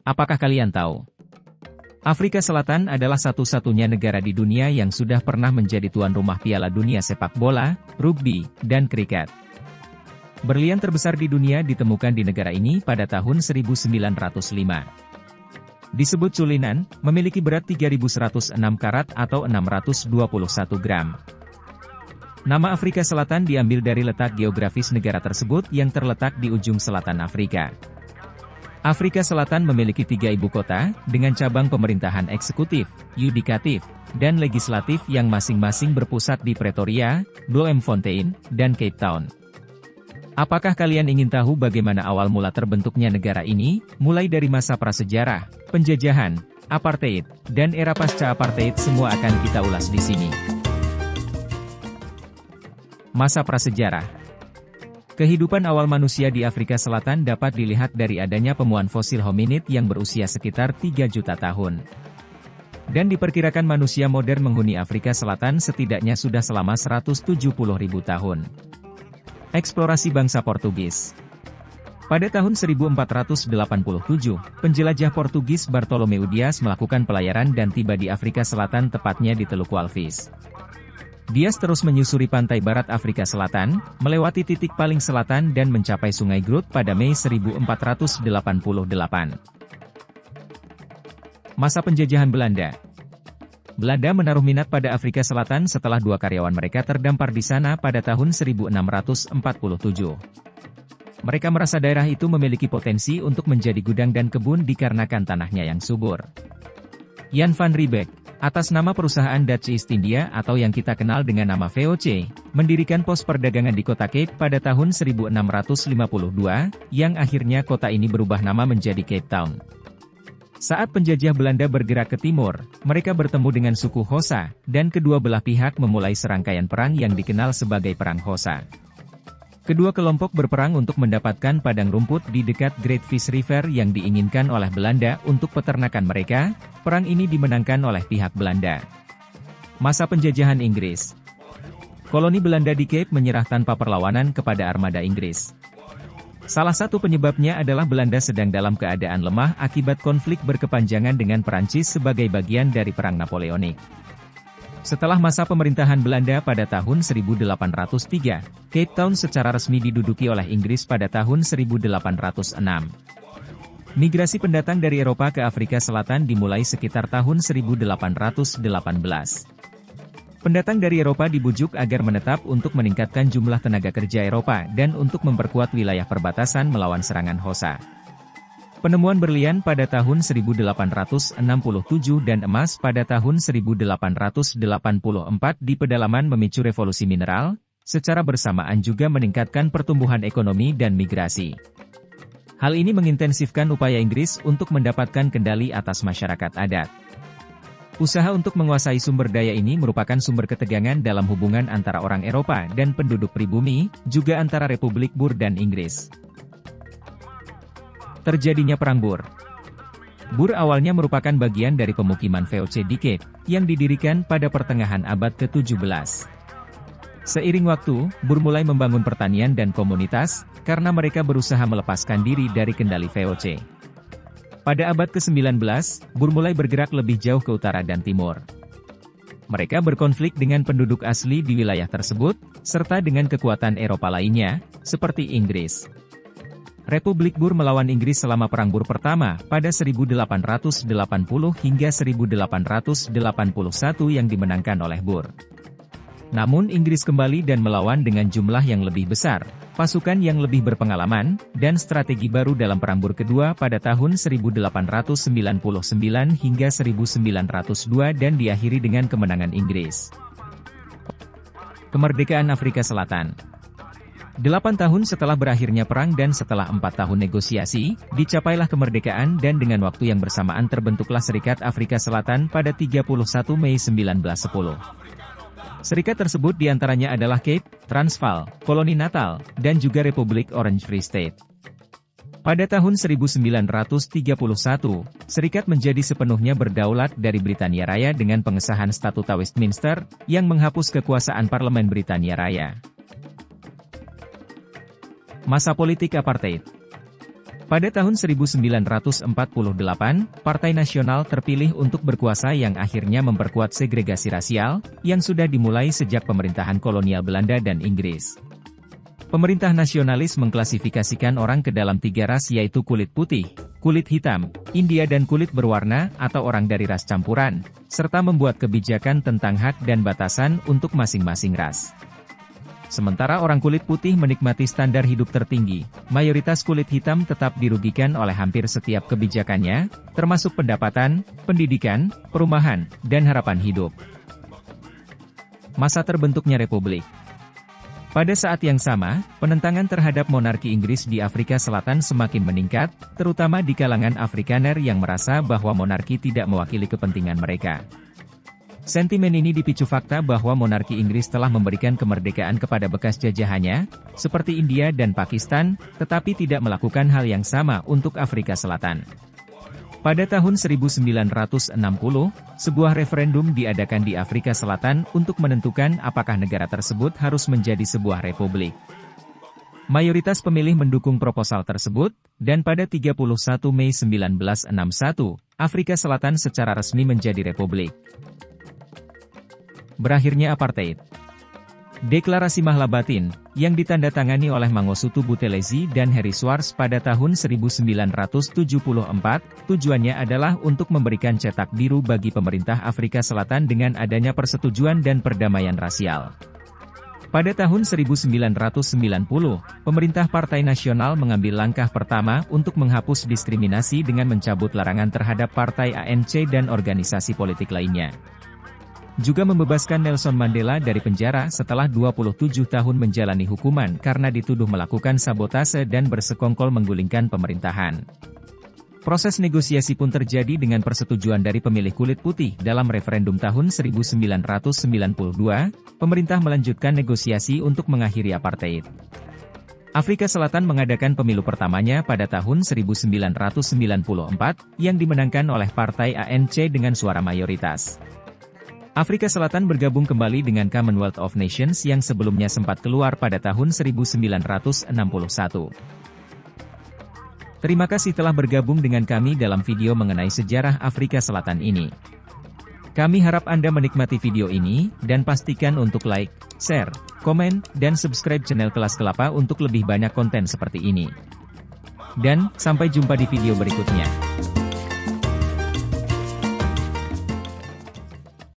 Apakah kalian tahu? Afrika Selatan adalah satu-satunya negara di dunia yang sudah pernah menjadi tuan rumah Piala Dunia sepak bola, rugby, dan kriket. Berlian terbesar di dunia ditemukan di negara ini pada tahun 1905. Disebut culinan, memiliki berat 3.106 karat atau 621 gram. Nama Afrika Selatan diambil dari letak geografis negara tersebut yang terletak di ujung selatan Afrika. Afrika Selatan memiliki 3 ibu kota, dengan cabang pemerintahan eksekutif, yudikatif, dan legislatif yang masing-masing berpusat di Pretoria, Bloemfontein, dan Cape Town. Apakah kalian ingin tahu bagaimana awal mula terbentuknya negara ini, mulai dari masa prasejarah, penjajahan, apartheid, dan era pasca-apartheid? Semua akan kita ulas di sini. Masa prasejarah. Kehidupan awal manusia di Afrika Selatan dapat dilihat dari adanya penemuan fosil hominid yang berusia sekitar 3 juta tahun. Dan diperkirakan manusia modern menghuni Afrika Selatan setidaknya sudah selama 170.000 tahun. Eksplorasi bangsa Portugis. Pada tahun 1487, penjelajah Portugis Bartolomeu Dias melakukan pelayaran dan tiba di Afrika Selatan, tepatnya di Teluk Walvis. Dias terus menyusuri pantai barat Afrika Selatan, melewati titik paling selatan dan mencapai Sungai Groot pada Mei 1488. Masa penjajahan Belanda. Belanda menaruh minat pada Afrika Selatan setelah 2 karyawan mereka terdampar di sana pada tahun 1647. Mereka merasa daerah itu memiliki potensi untuk menjadi gudang dan kebun dikarenakan tanahnya yang subur. Jan van Riebeeck, atas nama perusahaan Dutch East India atau yang kita kenal dengan nama VOC, mendirikan pos perdagangan di kota Cape pada tahun 1652, yang akhirnya kota ini berubah nama menjadi Cape Town. Saat penjajah Belanda bergerak ke timur, mereka bertemu dengan suku Xhosa, dan kedua belah pihak memulai serangkaian perang yang dikenal sebagai Perang Xhosa. Kedua kelompok berperang untuk mendapatkan padang rumput di dekat Great Fish River yang diinginkan oleh Belanda untuk peternakan mereka. Perang ini dimenangkan oleh pihak Belanda. Masa penjajahan Inggris. Koloni Belanda di Cape menyerah tanpa perlawanan kepada armada Inggris. Salah satu penyebabnya adalah Belanda sedang dalam keadaan lemah akibat konflik berkepanjangan dengan Perancis sebagai bagian dari Perang Napoleonik. Setelah masa pemerintahan Belanda pada tahun 1803, Cape Town secara resmi diduduki oleh Inggris pada tahun 1806. Migrasi pendatang dari Eropa ke Afrika Selatan dimulai sekitar tahun 1818. Pendatang dari Eropa dibujuk agar menetap untuk meningkatkan jumlah tenaga kerja Eropa dan untuk memperkuat wilayah perbatasan melawan serangan Xhosa. Penemuan berlian pada tahun 1867 dan emas pada tahun 1884 di pedalaman memicu revolusi mineral, secara bersamaan juga meningkatkan pertumbuhan ekonomi dan migrasi. Hal ini mengintensifkan upaya Inggris untuk mendapatkan kendali atas masyarakat adat. Usaha untuk menguasai sumber daya ini merupakan sumber ketegangan dalam hubungan antara orang Eropa dan penduduk pribumi, juga antara Republik Boer dan Inggris. Terjadinya Perang Boer. Boer awalnya merupakan bagian dari pemukiman VOC di Cape, yang didirikan pada pertengahan abad ke-17. Seiring waktu, Boer mulai membangun pertanian dan komunitas, karena mereka berusaha melepaskan diri dari kendali VOC. Pada abad ke-19, Boer mulai bergerak lebih jauh ke utara dan timur. Mereka berkonflik dengan penduduk asli di wilayah tersebut, serta dengan kekuatan Eropa lainnya, seperti Inggris. Republik Boer melawan Inggris selama Perang Boer Pertama, pada 1880 hingga 1881 yang dimenangkan oleh Boer. Namun Inggris kembali dan melawan dengan jumlah yang lebih besar, pasukan yang lebih berpengalaman, dan strategi baru dalam Perang Boer Kedua pada tahun 1899 hingga 1902 dan diakhiri dengan kemenangan Inggris. Kemerdekaan Afrika Selatan. 8 tahun setelah berakhirnya perang dan setelah 4 tahun negosiasi, dicapailah kemerdekaan dan dengan waktu yang bersamaan terbentuklah Serikat Afrika Selatan pada 31 Mei 1910. Serikat tersebut diantaranya adalah Cape, Transvaal, Koloni Natal, dan juga Republik Orange Free State. Pada tahun 1931, Serikat menjadi sepenuhnya berdaulat dari Britania Raya dengan pengesahan Statuta Westminster, yang menghapus kekuasaan Parlemen Britania Raya. Masa politik apartheid. Pada tahun 1948, Partai Nasional terpilih untuk berkuasa yang akhirnya memperkuat segregasi rasial, yang sudah dimulai sejak pemerintahan kolonial Belanda dan Inggris. Pemerintah nasionalis mengklasifikasikan orang ke dalam 3 ras yaitu kulit putih, kulit hitam, India dan kulit berwarna atau orang dari ras campuran, serta membuat kebijakan tentang hak dan batasan untuk masing-masing ras. Sementara orang kulit putih menikmati standar hidup tertinggi, mayoritas kulit hitam tetap dirugikan oleh hampir setiap kebijakannya, termasuk pendapatan, pendidikan, perumahan, dan harapan hidup. Masa terbentuknya Republik. Pada saat yang sama, penentangan terhadap monarki Inggris di Afrika Selatan semakin meningkat, terutama di kalangan Afrikaner yang merasa bahwa monarki tidak mewakili kepentingan mereka. Sentimen ini dipicu fakta bahwa monarki Inggris telah memberikan kemerdekaan kepada bekas jajahannya, seperti India dan Pakistan, tetapi tidak melakukan hal yang sama untuk Afrika Selatan. Pada tahun 1960, sebuah referendum diadakan di Afrika Selatan untuk menentukan apakah negara tersebut harus menjadi sebuah republik. Mayoritas pemilih mendukung proposal tersebut, dan pada 31 Mei 1961, Afrika Selatan secara resmi menjadi republik. Berakhirnya apartheid. Deklarasi Mahlabatin, yang ditandatangani oleh Mangosuthu Buthelezi dan Harry Swartz pada tahun 1974, tujuannya adalah untuk memberikan cetak biru bagi pemerintah Afrika Selatan dengan adanya persetujuan dan perdamaian rasial. Pada tahun 1990, pemerintah Partai Nasional mengambil langkah pertama untuk menghapus diskriminasi dengan mencabut larangan terhadap partai ANC dan organisasi politik lainnya. Juga membebaskan Nelson Mandela dari penjara setelah 27 tahun menjalani hukuman karena dituduh melakukan sabotase dan bersekongkol menggulingkan pemerintahan. Proses negosiasi pun terjadi dengan persetujuan dari pemilih kulit putih dalam referendum tahun 1992, pemerintah melanjutkan negosiasi untuk mengakhiri apartheid. Afrika Selatan mengadakan pemilu pertamanya pada tahun 1994, yang dimenangkan oleh partai ANC dengan suara mayoritas. Afrika Selatan bergabung kembali dengan Commonwealth of Nations yang sebelumnya sempat keluar pada tahun 1961. Terima kasih telah bergabung dengan kami dalam video mengenai sejarah Afrika Selatan ini. Kami harap Anda menikmati video ini, dan pastikan untuk like, share, komen, dan subscribe channel Kelas Kelapa untuk lebih banyak konten seperti ini. Dan, sampai jumpa di video berikutnya.